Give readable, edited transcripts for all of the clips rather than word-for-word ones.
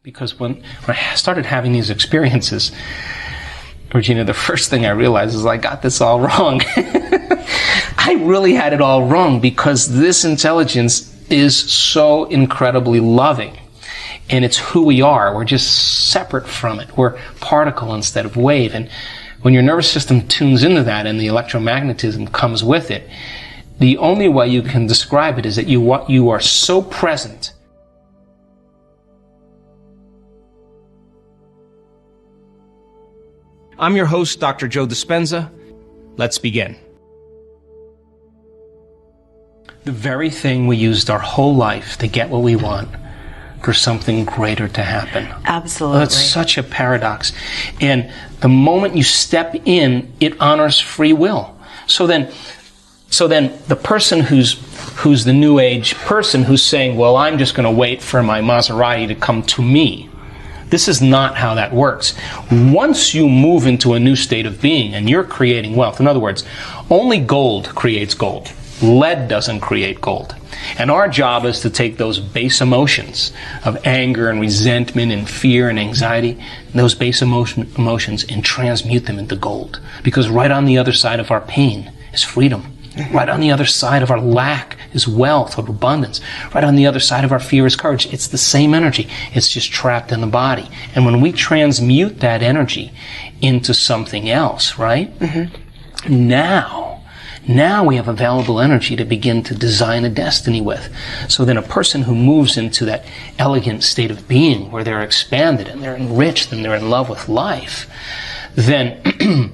Because when I started having these experiences, Regina, the first thing I realized is I got this all wrong. I really had it all wrong because this intelligence is so incredibly loving. And it's who we are. We're just separate from it. We're particle instead of wave. And when your nervous system tunes into that and the electromagnetism comes with it, the only way you can describe it is that you are so present. I'm your host, Dr. Joe Dispenza. Let's begin. The very thing we used our whole life to get what we want, for something greater to happen. Absolutely. That's such a paradox. And the moment you step in, it honors free will. So then the person who's the new age person who's saying, well, I'm just going to wait for my Maserati to come to me. This is not how that works. Once you move into a new state of being and you're creating wealth, in other words, only gold creates gold. Lead doesn't create gold. And our job is to take those base emotions of anger and resentment and fear and anxiety, those base emotions, and transmute them into gold. Because right on the other side of our pain is freedom. Right on the other side of our lack is wealth or abundance. Right on the other side of our fear is courage. It's the same energy. It's just trapped in the body. And when we transmute that energy into something else, right? Mm-hmm. Now we have available energy to begin to design a destiny with. So then a person who moves into that elegant state of being where they're expanded and they're enriched and they're in love with life, then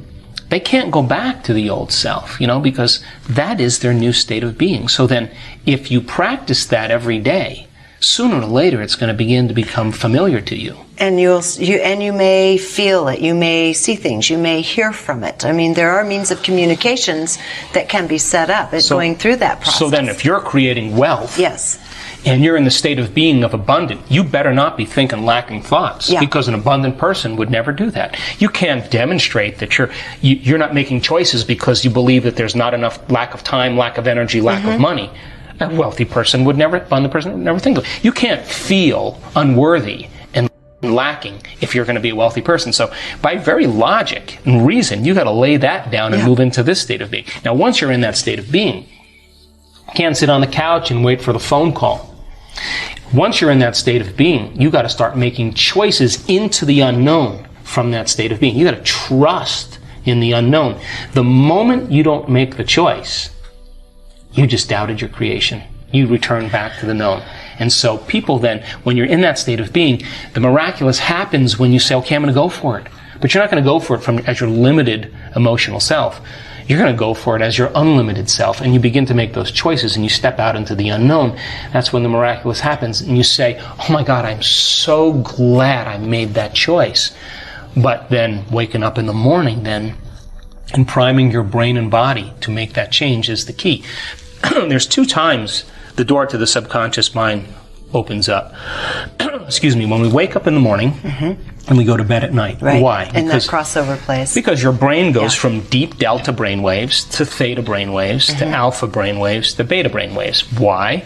they can't go back to the old self, because that is their new state of being. So then if you practice that every day, sooner or later it's going to begin to become familiar to you. And you may feel it, you may see things, you may hear from it. I mean, there are means of communications that can be set up. It's going through that process. So then if you're creating wealth, yes, and you're in the state of being of abundant, you better not be thinking lacking thoughts, because an abundant person would never do that. You can't demonstrate that you're not making choices because you believe that there's not enough, lack of time, lack of energy, lack of money. A wealthy person would never, abundant person would never think of it. You can't feel unworthy and lacking if you're going to be a wealthy person. So by very logic and reason, you got to lay that down and move into this state of being. Now, once you're in that state of being, you can't sit on the couch and wait for the phone call. Once you're in that state of being, you got to start making choices into the unknown from that state of being. You got to trust in the unknown. The moment you don't make the choice, you just doubted your creation. You return back to the known. And so people then, when you're in that state of being, the miraculous happens when you say, okay, I'm going to go for it. But you're not going to go for it as your limited emotional self. You're going to go for it as your unlimited self, and you begin to make those choices, and you step out into the unknown. That's when the miraculous happens, and you say, oh my God, I'm so glad I made that choice. But then waking up in the morning then, and priming your brain and body to make that change is the key. There's 2 times the door to the subconscious mind opens up. Excuse me, when we wake up in the morning, and we go to bed at night. Right. Why? In that crossover place. Because your brain goes from deep delta brain waves to theta brain waves to alpha brain waves to beta brain waves. Why?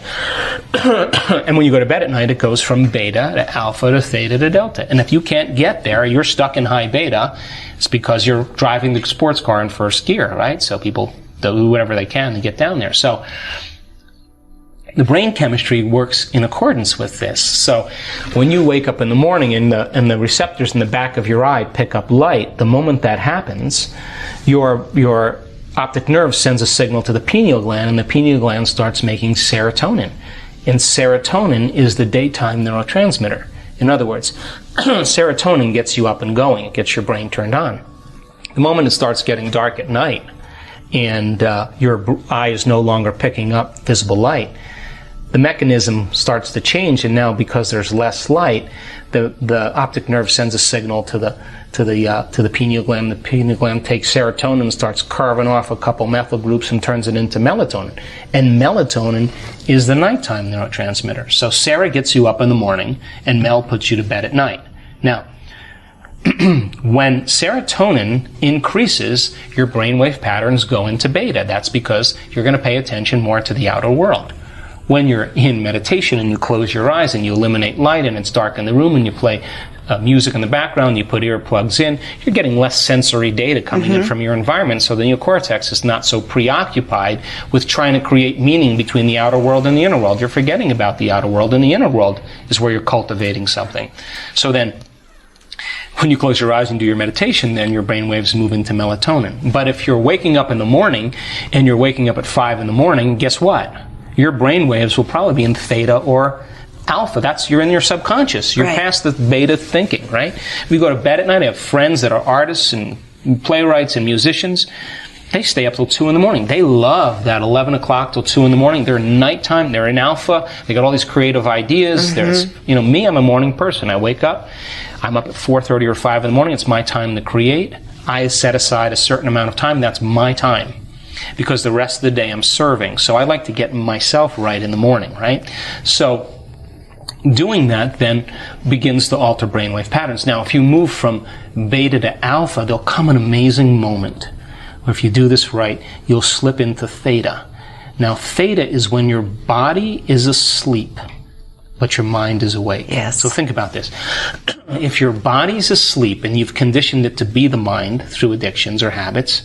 And when you go to bed at night, it goes from beta to alpha to theta to delta. And if you can't get there, you're stuck in high beta. It's because you're driving the sports car in first gear, right? So people do whatever they can to get down there. So the brain chemistry works in accordance with this. So when you wake up in the morning and the receptors in the back of your eye pick up light, the moment that happens, your optic nerve sends a signal to the pineal gland, and the pineal gland starts making serotonin. And serotonin is the daytime neurotransmitter. In other words, serotonin gets you up and going. It gets your brain turned on. The moment it starts getting dark at night and your eye is no longer picking up visible light, the mechanism starts to change, and now because there's less light, the optic nerve sends a signal to the pineal gland. The pineal gland takes serotonin and starts carving off a couple methyl groups and turns it into melatonin. And melatonin is the nighttime neurotransmitter. So Sarah gets you up in the morning, and Mel puts you to bed at night. Now, when serotonin increases, your brainwave patterns go into beta. That's because you're going to pay attention more to the outer world. when you're in meditation and you close your eyes and you eliminate light and it's dark in the room and you play music in the background, you put earplugs in, you're getting less sensory data coming in from your environment, so the neocortex is not so preoccupied with trying to create meaning between the outer world and the inner world. You're forgetting about the outer world, and the inner world is where you're cultivating something. So then, when you close your eyes and do your meditation, then your brain waves move into melatonin. But if you're waking up in the morning, and you're waking up at 5 in the morning, guess what? Your brain waves will probably be in theta or alpha. You're in your subconscious. You're past the beta thinking, right? We go to bed at night. I have friends that are artists and playwrights and musicians. They stay up till 2 in the morning. They love that 11 o'clock till 2 in the morning. They're nighttime. They're in alpha. They got all these creative ideas. There's, me, I'm a morning person. I wake up. I'm up at 4:30 or 5 in the morning. It's my time to create. I set aside a certain amount of time. That's my time. Because the rest of the day I'm serving. So I like to get myself right in the morning, right? So doing that then begins to alter brainwave patterns. Now, if you move from beta to alpha, there'll come an amazing moment where if you do this right, you'll slip into theta. Now, theta is when your body is asleep, but your mind is awake. Yes. So think about this. If your body's asleep and you've conditioned it to be the mind through addictions or habits,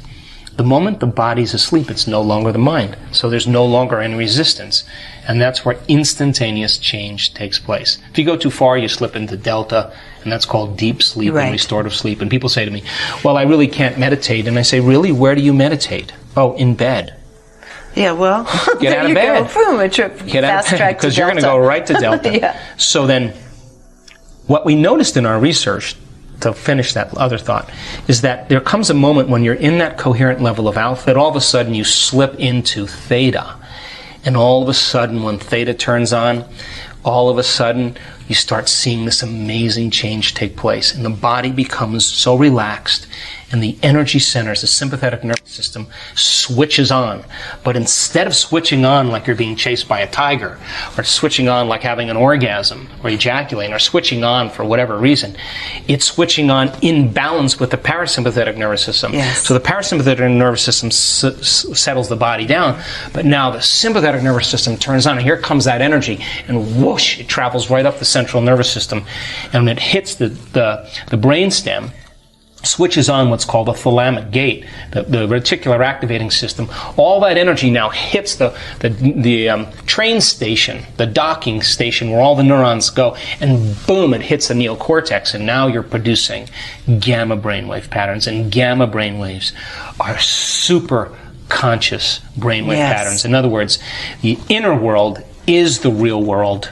the moment the body's asleep, it's no longer the mind. So there's no longer any resistance. And that's where instantaneous change takes place. If you go too far, you slip into delta, and that's called deep sleep and restorative sleep. And people say to me, well, I really can't meditate. And I say, really? Where do you meditate? Oh, in bed. Yeah, well, get out of bed. Boom, a trip, fast track to because you're going to go right to delta. Yeah. So then, what we noticed in our research, to finish that other thought, is that there comes a moment when you're in that coherent level of alpha that all of a sudden you slip into theta. And all of a sudden, when theta turns on, all of a sudden you start seeing this amazing change take place. And the body becomes so relaxed, and the energy centers, the sympathetic nervous system, switches on. But instead of switching on like you're being chased by a tiger, or switching on like having an orgasm, or ejaculating, or switching on for whatever reason, it's switching on in balance with the parasympathetic nervous system. Yes. So the parasympathetic nervous system settles the body down, but now the sympathetic nervous system turns on, and here comes that energy, and whoosh, it travels right up the central nervous system, and when it hits the brain stem, switches on what's called the thalamic gate, the reticular activating system. All that energy now hits the train station, the docking station where all the neurons go, and boom, it hits the neocortex, and now you're producing gamma brainwave patterns, and gamma brainwaves are super conscious brainwave patterns. In other words, the inner world is the real world.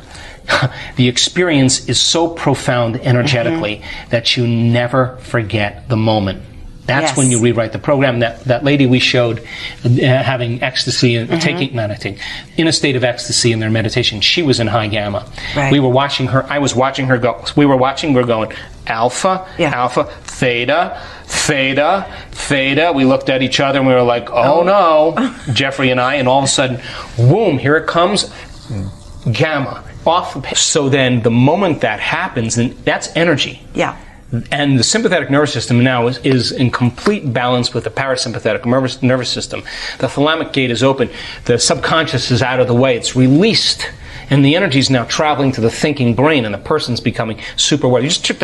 The experience is so profound energetically that you never forget the moment. That's when you rewrite the program. That lady we showed having ecstasy and in a state of ecstasy in their meditation, she was in high gamma. Right. We were watching her. I was watching her go. We were going alpha, alpha, theta, theta, theta. We looked at each other and we were like, oh no, Jeffrey and I, and all of a sudden, boom, here it comes, gamma. Off. So then the moment that happens, then that's energy. Yeah. And the sympathetic nervous system now is in complete balance with the parasympathetic nervous system. The thalamic gate is open. The subconscious is out of the way. It's released. And the energy is now traveling to the thinking brain, and the person's becoming super aware. You just took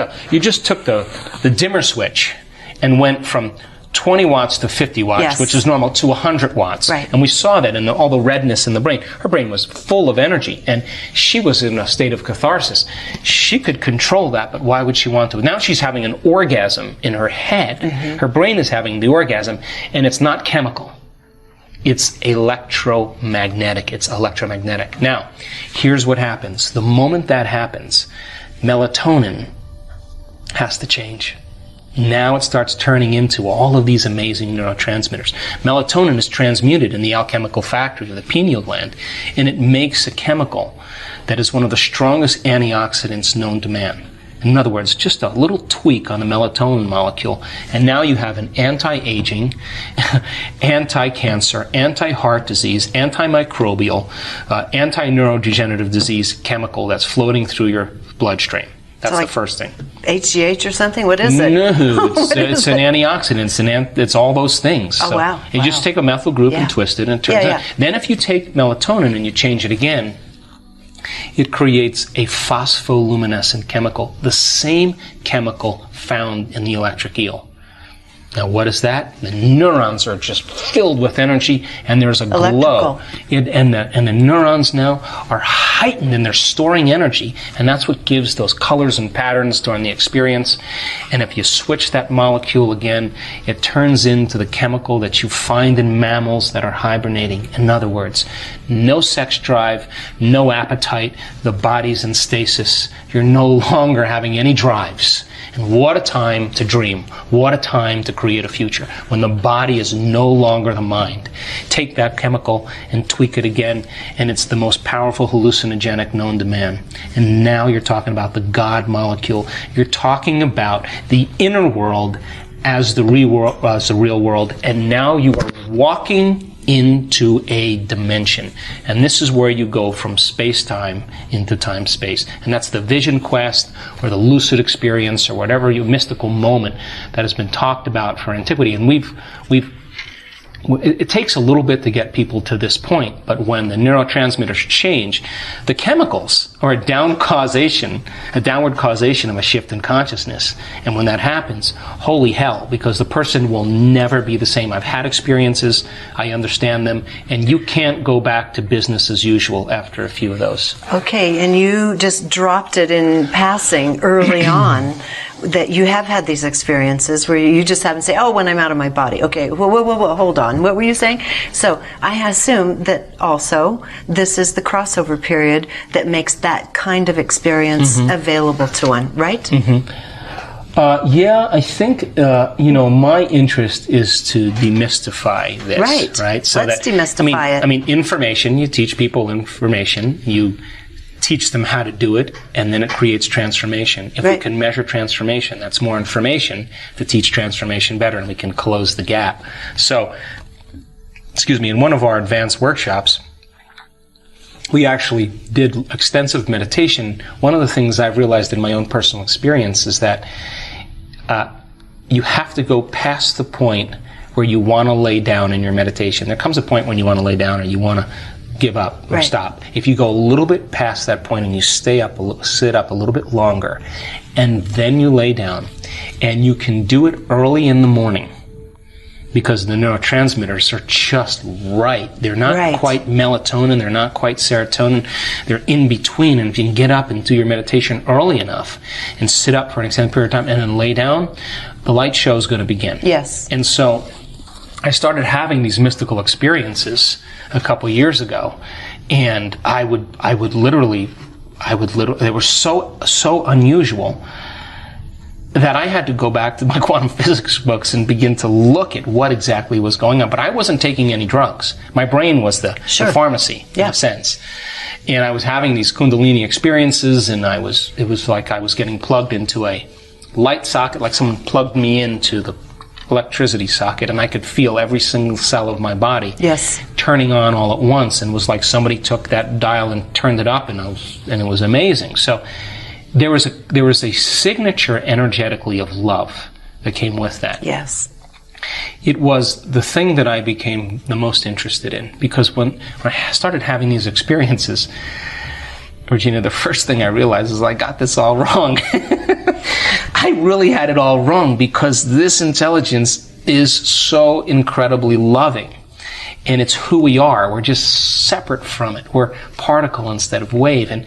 the dimmer switch and went from 20 watts to 50 watts, which is normal, to 100 watts. Right. And we saw that in all the redness in the brain. Her brain was full of energy, and she was in a state of catharsis. She could control that, but why would she want to? Now she's having an orgasm in her head. Her brain is having the orgasm, and it's not chemical. It's electromagnetic. It's electromagnetic. Now, here's what happens. The moment that happens, melatonin has to change. Now it starts turning into all of these amazing neurotransmitters. Melatonin is transmuted in the alchemical factory of the pineal gland, and it makes a chemical that is one of the strongest antioxidants known to man. In other words, just a little tweak on the melatonin molecule, and now you have an anti-aging, anti-cancer, anti-heart disease, antimicrobial, anti-neurodegenerative disease chemical that's floating through your bloodstream. That's the first thing. HGH or something? What is it? No, it's an antioxidant. It's all those things. Oh, so wow. You just take a methyl group and twist it, and it turns out. Then if you take melatonin and you change it again, it creates a phospholuminescent chemical, the same chemical found in the electric eel. Now, what is that? The neurons are just filled with energy, and there's a glow. And the neurons now are heightened, and they're storing energy, and that's what gives those colors and patterns during the experience. And if you switch that molecule again, it turns into the chemical that you find in mammals that are hibernating. In other words, no sex drive, no appetite, the body's in stasis. You're no longer having any drives. And what a time to dream. What a time to create a future when the body is no longer the mind. Take that chemical and tweak it again, and it's the most powerful hallucinogenic known to man. And now you're talking about the God molecule. You're talking about the inner world as the real world, and now you are walking into a dimension. And this is where you go from space-time into time-space. And that's the vision quest or the lucid experience or whatever mystical moment that has been talked about for antiquity. And it takes a little bit to get people to this point, but when the neurotransmitters change, the chemicals are a downward causation of a shift in consciousness. And when that happens, holy hell, because the person will never be the same. I've had experiences, I understand them, and you can't go back to business as usual after a few of those. Okay, and you just dropped it in passing early on. That you have had these experiences where you just haven't say, oh, when I'm out of my body. Okay, whoa, hold on. What were you saying? So I assume that also this is the crossover period that makes that kind of experience available to one, right? Yeah, I think, my interest is to demystify this. Right? So let's demystify it. I mean, information, you teach people information, you teach them how to do it, and then it creates transformation. If we can measure transformation, that's more information to teach transformation better, and we can close the gap. So, in one of our advanced workshops, we actually did extensive meditation. One of the things I've realized in my own personal experience is that you have to go past the point where you want to lay down in your meditation. There comes a point when you want to lay down or you want to give up or stop. If you go a little bit past that point and you sit up a little bit longer, and then you lay down, and you can do it early in the morning because the neurotransmitters are just right. They're not quite melatonin, they're not quite serotonin, they're in between. And if you can get up and do your meditation early enough and sit up for an extended period of time and then lay down, the light show is going to begin. Yes. And so I started having these mystical experiences a couple years ago, and I would literally, they were so unusual that I had to go back to my quantum physics books and begin to look at what exactly was going on. But I wasn't taking any drugs. My brain was the pharmacy, in a sense. And I was having these Kundalini experiences, and it was like I was getting plugged into a light socket, like someone plugged me into the electricity socket, and I could feel every single cell of my body turning on all at once, and it was like somebody took that dial and turned it up, and it was amazing. So there was a signature energetically of love that came with that. Yes. It was the thing that I became the most interested in, because when I started having these experiences, Regina, the first thing I realized is I got this all wrong. I really had it all wrong, because this intelligence is so incredibly loving. And it's who we are. We're just separate from it. We're particle instead of wave. And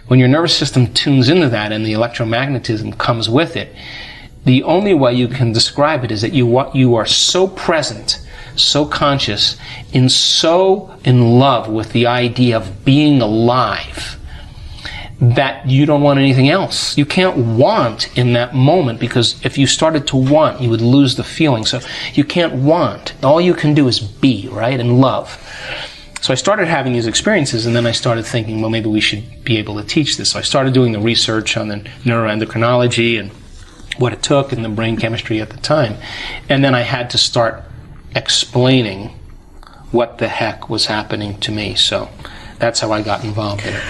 when your nervous system tunes into that and the electromagnetism comes with it, the only way you can describe it is that you are so present, so conscious, and so in love with the idea of being alive that you don't want anything else. You can't want in that moment, because if you started to want, you would lose the feeling. So you can't want. All you can do is be, right, and love. So I started having these experiences, and then I started thinking, well, maybe we should be able to teach this. So I started doing the research on the neuroendocrinology and what it took and the brain chemistry at the time. And then I had to start explaining what the heck was happening to me. So that's how I got involved in it.